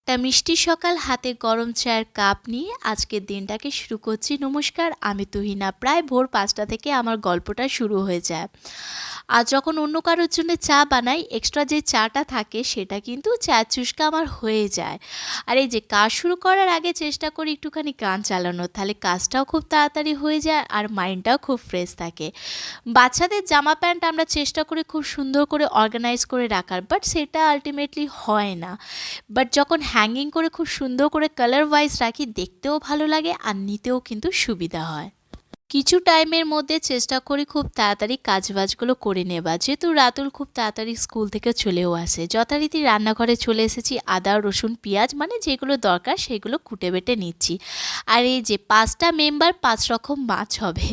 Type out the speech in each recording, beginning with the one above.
একটা মিষ্টি সকাল হাতে গরম চায়ের কাপ নিয়ে আজকের দিনটাকে শুরু করছি। নমস্কার, আমি তুহিনা। প্রায় ভোর ৫টা থেকে আমার গল্পটা শুরু হয়ে যায়। আর যখন অন্য কারোর জন্য চা বানাই, এক্সট্রা যে চাটা থাকে সেটা কিন্তু চায়ের চুস্কা আমার হয়ে যায়। আর এই যে কাজ শুরু করার আগে চেষ্টা করি একটুখানি গান চালানোর, তাহলে কাজটাও খুব তাড়াতাড়ি হয়ে যায় আর মাইন্ডটাও খুব ফ্রেশ থাকে। বাচ্চাদের জামা প্যান্ট আমরা চেষ্টা করি খুব সুন্দর করে অর্গানাইজ করে রাখার, বাট সেটা আলটিমেটলি হয় না। বাট যখন হ্যাঙ্গিং করে খুব সুন্দর করে কালার ওয়াইজ রাখি, দেখতেও ভালো লাগে আর নিতেও কিন্তু সুবিধা হয়। কিছু টাইমের মধ্যে চেষ্টা করি খুব তাড়াতাড়ি কাজবাজগুলো করে নেবার, যেহেতু রাতুল খুব তাড়াতাড়ি স্কুল থেকে চলেও আসে। যথারীতি রান্নাঘরে চলে এসেছি, আদা রসুন পেঁয়াজ মানে যেগুলো দরকার সেগুলো কুটে বেটে নিচ্ছি। আর এই যে 5টা মেম্বার 5 রকম মাছ হবে।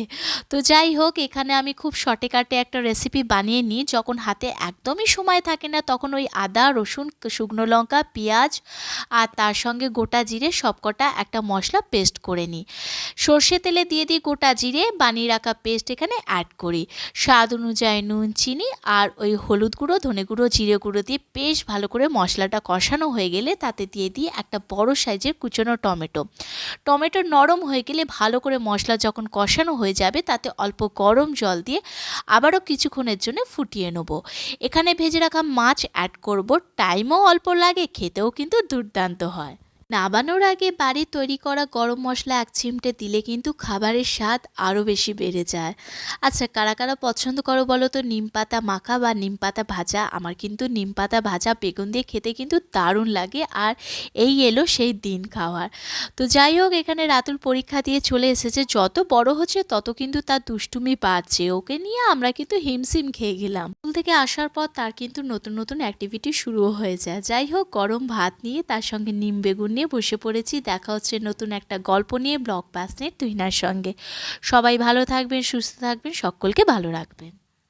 তো যাই হোক, এখানে আমি খুব শর্টে কাটে একটা রেসিপি বানিয়ে নিই। যখন হাতে একদমই সময় থাকে না, তখন ওই আদা রসুন শুকনো লঙ্কা পেঁয়াজ আর তার সঙ্গে গোটা জিরে সবকটা একটা মশলা পেস্ট করে নিই। সর্ষে তেলে দিয়ে দিই গোটা জিরে, বানিয়ে রাখা পেস্ট এখানে অ্যাড করি। স্বাদ অনুযায়ী নুন চিনি আর ওই হলুদ গুঁড়ো ধনে গুঁড়ো জিরে গুঁড়ো দিয়ে বেশ ভালো করে মশলাটা কষানো হয়ে গেলে তাতে দিয়ে দিই একটা বড় সাইজের কুচনো টমেটো নরম হয়ে গেলে ভালো করে মশলা যখন কষানো হয়ে যাবে, তাতে অল্প গরম জল দিয়ে আবারও কিছুক্ষণের জন্য ফুটিয়ে নেব। এখানে ভেজে রাখা মাছ অ্যাড করব। টাইমও অল্প লাগে, খেতেও কিন্তু দুর্দান্ত হয়। নামানোর আগে বাড়ির তৈরি করা গরম মশলা 1 চিমটে দিলে কিন্তু খাবারের স্বাদ আরও বেশি বেড়ে যায়। আচ্ছা, কারা কারা পছন্দ করো বলো তো নিম পাতা মাখা বা নিম পাতা ভাজা? আমার কিন্তু নিম পাতা ভাজা বেগুন দিয়ে খেতে কিন্তু দারুণ লাগে। আর এই এলো সেই দিন খাওয়ার। তো যাই হোক, এখানে রাতুল পরীক্ষা দিয়ে চলে এসেছে। যত বড় হচ্ছে তত কিন্তু তার দুষ্টুমি বাড়ছে। ওকে নিয়ে আমরা কিন্তু হিমশিম খেয়ে গেলাম। স্কুল থেকে আসার পর তার কিন্তু নতুন নতুন অ্যাক্টিভিটি শুরুও হয়ে যায়। যাই হোক, গরম ভাত নিয়ে তার সঙ্গে নিম বেগুন নিয়ে বসে পড়েছি। দেখা হচ্ছে নতুন একটা গল্প নিয়ে ব্লগ পাস নিয়ে তুহিনার সঙ্গে। সবাই ভালো থাকবেন, সুস্থ থাকবেন, সকলকে ভালো রাখবেন।